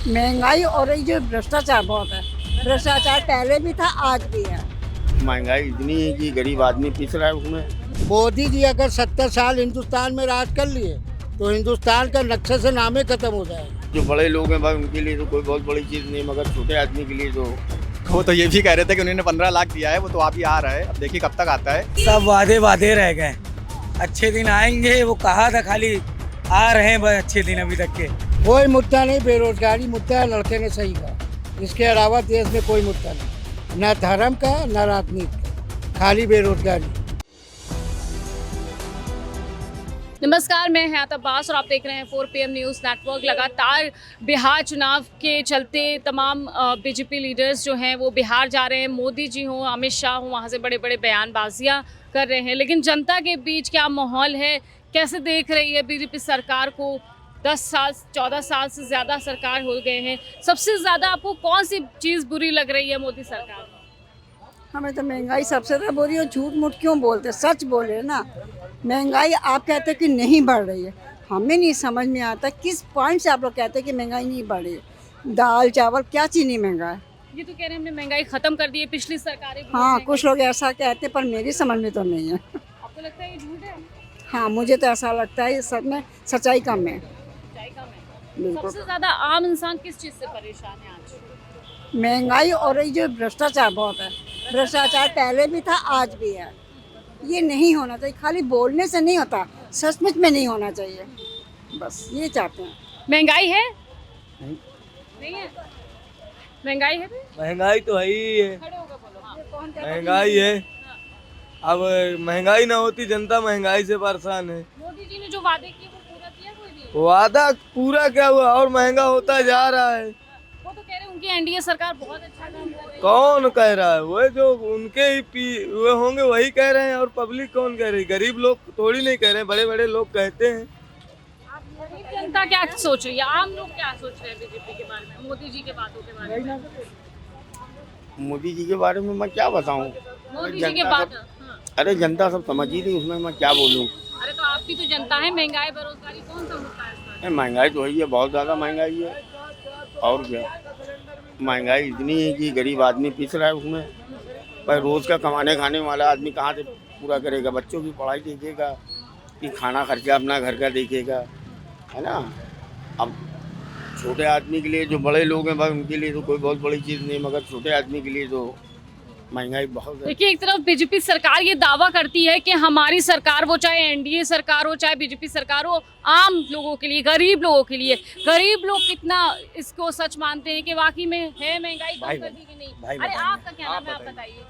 महंगाई और ये जो भ्रष्टाचार बहुत है। भ्रष्टाचार पहले भी था, आज भी है। महंगाई इतनी है कि गरीब आदमी पिस रहा है उसमें। मोदी जी अगर 70 साल हिंदुस्तान में राज कर लिए तो हिंदुस्तान का नक्शे से नाम ही खत्म हो जाएगा। जो बड़े लोग हैं भाई उनके लिए तो कोई बहुत बड़ी चीज़ नहीं, मगर छोटे आदमी के लिए तो वो तो ये भी कह रहे थे कि उन्होंने 15 लाख दिया है, वो तो अभी आ रहा है, अब देखिए कब तक आता है। सब वादे वादे रह गए, अच्छे दिन आएंगे वो कहा था, खाली आ रहे हैं बस अच्छे दिन अभी तक के। कोई मुद्दा नहीं, बेरोजगारी मुद्दा है, लड़के ने सही कहा। इसके अलावा देश में कोई मुद्दा नहीं, न धर्म का न राजनीति का, खाली बेरोजगारी। नमस्कार, मैं हयात अब्बास और आप देख रहे हैं 4 PM न्यूज़ नेटवर्क। लगातार बिहार चुनाव के चलते तमाम बीजेपी लीडर्स जो हैं वो बिहार जा रहे हैं। मोदी जी हों, अमित शाह हों, वहाँ से बड़े बड़े बयानबाजियाँ कर रहे हैं। लेकिन जनता के बीच क्या माहौल है, कैसे देख रही है बीजेपी सरकार को? 10 साल 14 साल से ज़्यादा सरकार हो गए हैं। सबसे ज़्यादा आपको कौन सी चीज़ बुरी लग रही है मोदी सरकार में? हमें तो महंगाई सबसे ज़्यादा बोल रही है। झूठ मूठ क्यों बोलते, सच बोले ना। महंगाई आप कहते हैं कि नहीं बढ़ रही है, हमें नहीं समझ में आता किस पॉइंट से आप लोग कहते हैं कि महंगाई नहीं बढ़ रही है। दाल चावल क्या चीज़ नहीं महंगा है। ये तो कह रहे हैं हमने महंगाई ख़त्म कर दी है, पिछली सरकारें बहुत हाँ, महंगाई- कुछ लोग ऐसा कहते हैं पर मेरी समझ में तो नहीं है। आपको लगता है ये झूठ है? हाँ, मुझे तो ऐसा लगता है सब में सच्चाई कम है। सच्चाई कम है। बिल्कुल। सबसे ज़्यादा आम इंसान किस चीज़ से परेशान है आज? महंगाई और ये जो भ्रष्टाचार बहुत है। भ्रष्टाचार पहले भी था, आज भी है। ये नहीं होना चाहिए, खाली बोलने से नहीं होता, सचमुच में नहीं होना चाहिए। बस ये चाहते हैं। महंगाई है? नहीं है। महंगाई है भी? महंगाई तो है ही है। खड़े होकर बोलो। हाँ। महंगाई है। अब महंगाई ना होती, जनता महंगाई से परेशान है। मोदी जी ने जो वादे किए वो पूरा किया कोई भी? वादा पूरा क्या हुआ, और महंगा होता जा रहा है। वो तो कह रहे हैं उनकी एनडीए सरकार बहुत अच्छा काम कर रही है। कौन कह रहा है? वो जो उनके ही वो होंगे वही कह रहे हैं, और पब्लिक कौन कह रही? गरीब लोग थोड़ी नहीं कह रहे हैं, बड़े बड़े लोग कहते हैं। गरीब जनता क्या सोच रही है, आम लोग क्या सोच रहे हैं बीजेपी के बारे में, मोदी जी के बातों के बारे में? मोदी जी के बारे में मैं क्या बताऊं। मोदी जी के बात। हाँ। अरे जनता सब समझ ही नहीं, उसमें मैं क्या बोलूं। अरे तो आपकी तो जनता है, महंगाई बेरोजगारी कौन सा मुद्दा है इस पर? महंगाई तो है ही है, बहुत ज़्यादा महंगाई है। और क्या, महंगाई इतनी है कि गरीब आदमी पिस रहा है उसमें। पर रोज़ का कमाने खाने वाला आदमी कहाँ से पूरा करेगा? बच्चों की पढ़ाई देखेगा कि खाना खर्चा अपना घर का देखेगा, है ना। अब छोटे आदमी के लिए, जो बड़े लोग हैं भाई उनके लिए तो कोई बहुत बड़ी चीज़ नहीं, मगर छोटे आदमी के लिए तो महंगाई बहुत है। देखिए, एक तरफ बीजेपी सरकार ये दावा करती है कि हमारी सरकार, वो चाहे एनडीए सरकार हो चाहे बीजेपी सरकार हो, आम लोगों के लिए, गरीब लोगों के लिए। गरीब लोग कितना इसको सच मानते हैं कि वाकई में है महंगाई कम कर दी कि नहीं? अरे आपका क्या नाम है, आप बताइए।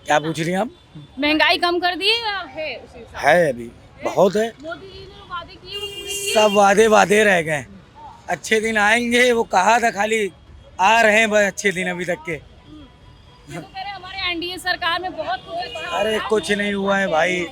क्या पूछ रही हैं आप? महंगाई कम कर दी है या है उसी हिसाब से? है अभी बहुत है, मोदी जी ने जो वादे किए वो पूरे किए? सब वादे वादे रह गए, अच्छे दिन आएंगे वो कहा था, खाली आ रहे हैं बस अच्छे दिन अभी तक के। ये तो कह रहे हैं हमारे एनडीए सरकार में बहुत कुछ अच्छा अरे कुछ नहीं हुआ है भाई।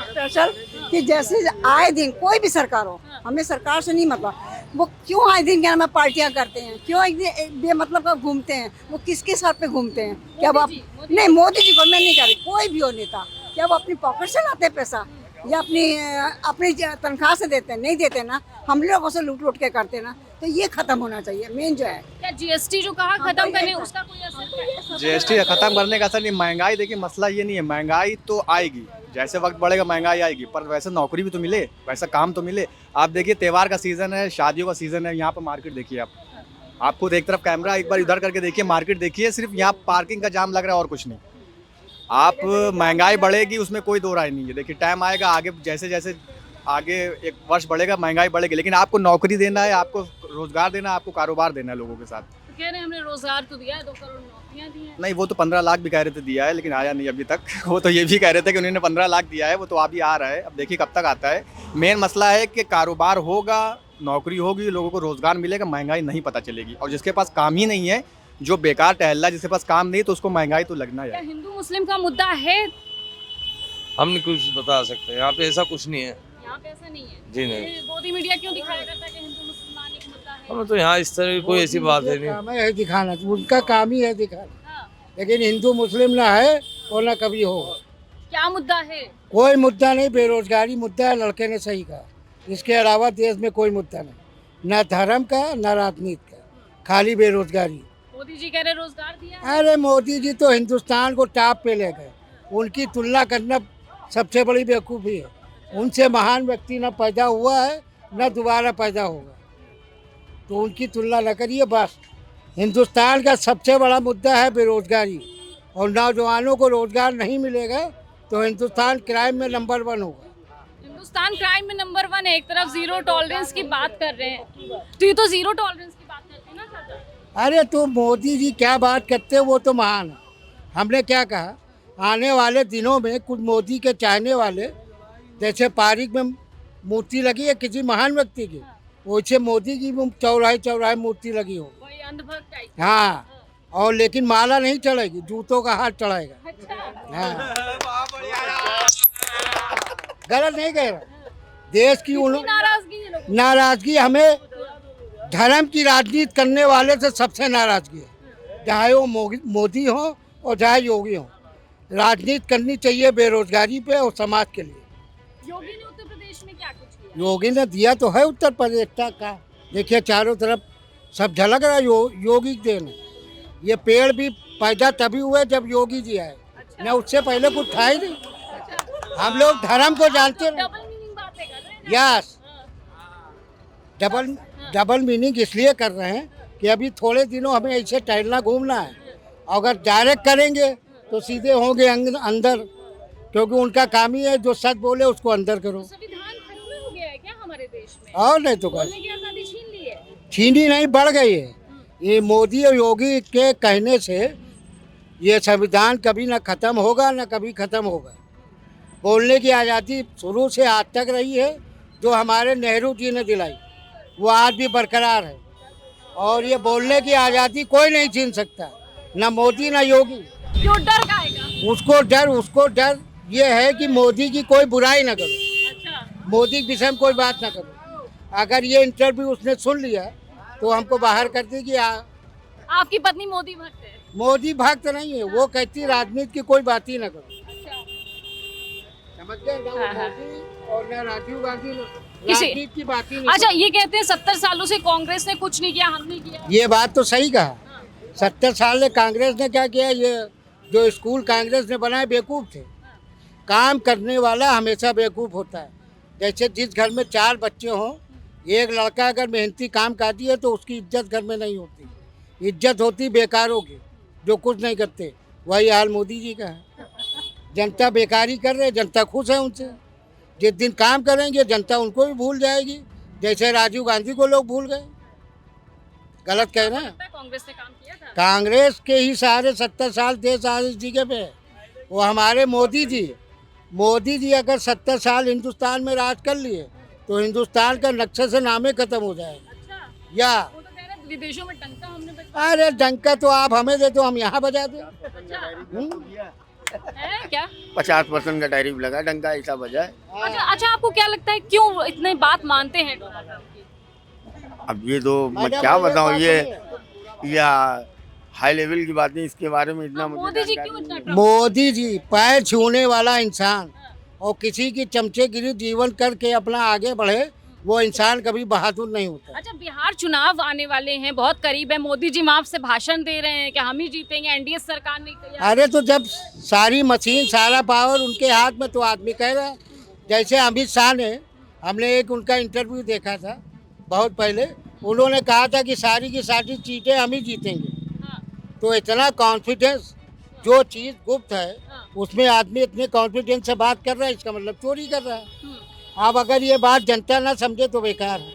स्पेशल कि जैसे आए दिन कोई भी सरकार हो, हमें सरकार से नहीं मतलब। वो क्यों आए दिन क्या नाम पार्टियां करते हैं, क्यों एक बेमतलब का घूमते हैं? वो किसके साथ पे घूमते हैं? क्या वो नहीं, मोदी जी को मैं नहीं कह रही, कोई भी हो नेता, क्या वो अपनी पॉकेट से लाते हैं पैसा या अपनी तनख्वाह से देते हैं? नहीं देते ना, हम लोगों से लूट लूट के करते ना। तो ये खत्म होना चाहिए मेन जो है। क्या जीएसटी जो कहा खत्म करने, उसका कोई असर है? जीएसटी खत्म करने का असर नहीं, महंगाई देखिए, मसला ये नहीं है, महंगाई तो आएगी, जैसे वक्त बढ़ेगा महंगाई आएगी, पर वैसे नौकरी भी तो मिले, वैसा काम तो मिले। आप देखिए त्योहार का सीज़न है, शादियों का सीज़न है, यहाँ पर मार्केट देखिए आप खुद एक तरफ कैमरा एक बार इधर करके देखिए, मार्केट देखिए, सिर्फ यहाँ पार्किंग का जाम लग रहा है और कुछ नहीं। आप महंगाई बढ़ेगी उसमें कोई दो राय नहीं है। देखिए टाइम आएगा आगे, जैसे जैसे आगे एक वर्ष बढ़ेगा महंगाई बढ़ेगी, लेकिन आपको नौकरी देना है, आपको रोजगार देना है, आपको कारोबार देना है लोगों के साथ। तो कह रहे हैं हमने रोजगार तो दिया है, 2 करोड़ नौकरियां दी हैं। नहीं, वो तो 15 लाख भी कह रहे थे दिया है, लेकिन आया नहीं अभी तक। वो तो ये भी कह रहे थे कि उन्होंने 15 लाख दिया है, वो तो अभी आ रहा है, अब देखिए कब तक आता है। मेन मसला है कि कारोबार होगा, नौकरी होगी, लोगों को रोजगार मिलेगा, महंगाई नहीं पता चलेगी। और जिसके पास काम ही नहीं है, जो बेकार टहल रहा है, जिसके पास काम नहीं, तो उसको महंगाई तो लगना क्या है। हिंदू मुस्लिम का मुद्दा है? हम नहीं कुछ बता सकते, यहाँ पे ऐसा कुछ नहीं है। यहाँ पे ऐसा नहीं है जी नहीं। ये मोदी मीडिया क्यों दिखाया करता है कि हिंदू मुसलमान एक मुद्दा है? हमें तो यहाँ इस तरह की कोई ऐसी बात है नहीं। काम है दिखाना, उनका काम ही है दिखाना। हाँ। लेकिन हिंदू मुस्लिम ना है और ना कभी होगा। क्या मुद्दा है? कोई मुद्दा नहीं, बेरोजगारी मुद्दा है, लड़के ने सही कहा। इसके अलावा देश में कोई मुद्दा नहीं, न धर्म का न राजनीति का, खाली बेरोजगारी। मोदी जी कह रहे रोजगार दिया है। अरे मोदी जी तो हिंदुस्तान को टॉप पे ले गए, उनकी तुलना करना सबसे बड़ी बेवकूफ़ी है। उनसे महान व्यक्ति न पैदा हुआ है न दोबारा पैदा होगा, तो उनकी तुलना न करिए। बस हिंदुस्तान का सबसे बड़ा मुद्दा है बेरोजगारी, और नौजवानों को रोजगार नहीं मिलेगा तो हिंदुस्तान क्राइम में नंबर 1 होगा। हिंदुस्तान क्राइम में नंबर 1 है। एक तरफ जीरो टॉलरेंस की बात कर रहे हैं, तो ये तो जीरो टॉलरेंस की बात करते हैं ना चाचा। अरे तो मोदी जी क्या बात करते हैं, वो तो महान है। हमने क्या कहा, आने वाले दिनों में कुछ मोदी के चाहने वाले, जैसे पार्क में मूर्ति लगी है किसी महान व्यक्ति की, वैसे मोदी की भी चौराहे चौराहे मूर्ति लगी हो। वही अंधभक्त टाइप। हाँ, और लेकिन माला नहीं चढ़ेगी, जूतों का हाथ चढ़ाएगा। अच्छा। हाँ, गलत नहीं कह रहा। देश की नाराजगी है लोगों नाराजगी, हमें धर्म की राजनीति करने वाले से सबसे नाराजगी है, चाहे वो मोदी हो और चाहे योगी हो। राजनीति करनी चाहिए बेरोजगारी पे और समाज के लिए। की। योगी ने उत्तर प्रदेश में क्या कुछ किया? योगी ने दिया तो है उत्तर प्रदेश का, देखिए चारों तरफ सब झलक रहा है। योगी देन है। ये पेड़ भी पैदा तभी हुए जब योगी जी आए, न उससे पहले कुछ था ही नहीं। हम लोग धर्म को जानते हैं। डबल मीनिंग बातें कर रहे हैं ना। यस, डबल मीनिंग इसलिए कर रहे हैं कि अभी थोड़े दिनों हमें ऐसे टहलना घूमना है। अगर डायरेक्ट करेंगे तो सीधे होंगे अंदर, क्योंकि उनका काम ही है जो सच बोले उसको अंदर करो। संविधान खत्म हो गया है क्या हमारे देश में? और नहीं तो बोलने की आजादी छीन ली है। छीनी नहीं, बढ़ गई है। ये मोदी और योगी के कहने से ये संविधान कभी ना खत्म होगा ना कभी खत्म होगा। बोलने की आज़ादी शुरू से आज तक रही है, जो हमारे नेहरू जी ने दिलाई, वो आज भी बरकरार है। और ये बोलने की आज़ादी कोई नहीं छीन सकता, ना मोदी ना योगी। क्यों डर खाएगा? उसको डर ये है कि मोदी की कोई बुराई ना करो, अच्छा। मोदी के विषय में कोई बात ना करो। अगर ये इंटरव्यू उसने सुन लिया तो हमको बाहर कर देगी। आपकी पत्नी मोदी भक्त है? मोदी भक्त नहीं है, वो कहती राजनीति की कोई बात ही ना करो। अच्छा। समझ गए ना, वो मोदी और ना राजीव गांधी किसी- राजनीति की बात ही नहीं अच्छा, ये कहते हैं 70 सालों से कांग्रेस ने कुछ नहीं किया, हमने किया। करती। ये बात तो सही कहा। 70 साल में कांग्रेस ने क्या किया? ये जो स्कूल कांग्रेस ने बनाए बेवकूफ़ थे। काम करने वाला हमेशा बेवकूफ़ होता है। जैसे जिस घर में 4 बच्चे हों, एक लड़का अगर मेहनती काम करती है तो उसकी इज्जत घर में नहीं होती। इज्जत होती बेकारों की जो कुछ नहीं करते। वही हाल मोदी जी का है। जनता बेकारी कर रहे, जनता खुश है उनसे। जिस दिन काम करेंगे जनता उनको भी भूल जाएगी, जैसे राजीव गांधी को लोग भूल गए। गलत कह रहे हैं। कांग्रेस ने काम किया था। कांग्रेस के ही सारे 70 साल देश आज इस जगह पे है। वो हमारे मोदी जी अगर 70 साल हिंदुस्तान में राज कर लिए तो हिंदुस्तान का नक्शे से नामे खत्म हो जाएगा। अच्छा। या वो तो कह रहे विदेशों में डंका हमने बजवाया। अरे डंका तो आप हमें दे दो, हम यहाँ बजा दें। है क्या? 50% का टैरिफ लगा, डंका ऐसा बजा है। अच्छा, आपको क्या लगता है क्यों इतने बात मानते हैं डोनाल्ड ट्रंप की? अब ये तो मैं क्या बताऊँ, ये हाई लेवल की बात नहीं, इसके बारे में इतना मुझे मोदी जी जानकारी क्यों नहीं इतना है। मोदी जी पैर छूने वाला इंसान और किसी की चमचेगिरी जीवन करके अपना आगे बढ़े, वो इंसान कभी बहादुर नहीं होता। अच्छा, बिहार चुनाव आने वाले हैं, बहुत करीब है। मोदी जी वहां से भाषण दे रहे हैं कि हम ही जीतेंगे, एनडीए सरकार नहीं तैयार। अरे तो जब सारी मशीन सारा पावर उनके हाथ में तो आदमी कह रहा है। जैसे अमित शाह ने, हमने एक उनका इंटरव्यू देखा था बहुत पहले, उन्होंने कहा था कि सारी की सारी चीज़ें हम ही जीतेंगे। हाँ, तो इतना कॉन्फिडेंस, जो चीज़ गुप्त है हाँ। उसमें आदमी इतने कॉन्फिडेंस से बात कर रहा है, इसका मतलब चोरी कर रहा है। हम्म। अब अगर ये बात जनता ना समझे तो बेकार है।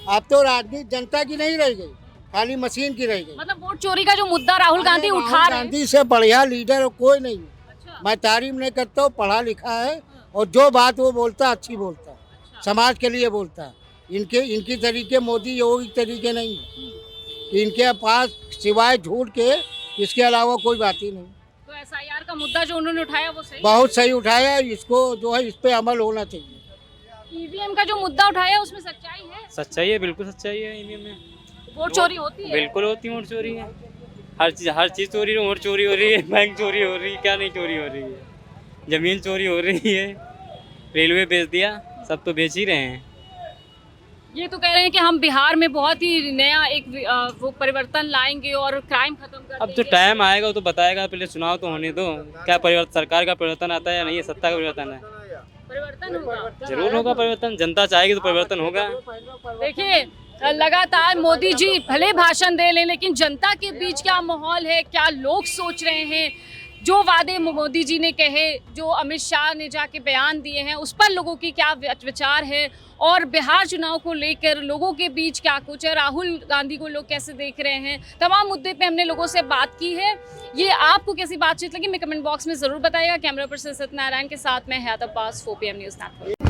अब तो राजनीति जनता की नहीं रह गई, खाली मशीन की रह गई। मतलब वोट चोरी का जो मुद्दा राहुल गांधी राहुल उठा रहे हैं। गांधी से बढ़िया लीडर कोई नहीं है। अच्छा। मैं तारीफ नहीं करता हूँ, पढ़ा लिखा है और जो बात वो बोलता अच्छी बोलता है, समाज के लिए बोलता है। इनकी तरीके मोदी योगी तरीके नहीं है कि इनके पास सिवाय झूठ के इसके अलावा कोई बात ही नहीं। तो एसआईआर का मुद्दा जो उन्होंने उठाया वो सही? बहुत सही उठाया, इसको जो है इस पे अमल होना चाहिए। ईवीएम का जो मुद्दा उठाया उसमें सच्चाई है? सच्चाई है, बिल्कुल सच्चाई है। ईवीएम में वोट चोरी होती है? बिल्कुल होती है, वोट चोरी है। हर चीज़ चोरी है, वोट चोरी हो रही है, बैंक चोरी हो रही है, क्या नहीं चोरी हो रही है। ज़मीन चोरी हो रही है, रेलवे बेच दिया, सब तो बेच ही रहे हैं। ये तो कह रहे हैं कि हम बिहार में बहुत ही नया एक वो परिवर्तन लाएंगे और क्राइम खत्म कर अब जो देंगे। टाइम आएगा वो तो बताएगा, पहले चुनाव तो होने दो। क्या परिवर्तन, सरकार का परिवर्तन आता है या नहीं, सत्ता का परिवर्तन है? परिवर्तन होगा, जरूर होगा परिवर्तन, जनता चाहेगी तो परिवर्तन होगा। देखिए लगातार मोदी जी भले भाषण दे लें, लेकिन जनता के बीच क्या माहौल है, क्या लोग सोच रहे हैं, जो वादे मोदी जी ने कहे, जो अमित शाह ने जाके बयान दिए हैं, उस पर लोगों की क्या विचार है, और बिहार चुनाव को लेकर लोगों के बीच क्या कुछ है, राहुल गांधी को लोग कैसे देख रहे हैं, तमाम मुद्दे पे हमने लोगों से बात की है। ये आपको कैसी बातचीत लगी, मैं कमेंट बॉक्स में ज़रूर बताइएगा। कैमरा पर्सन सत्यनारायण के साथ मैं हयात अब्बास, 4PM न्यूज़ नेटवर्क।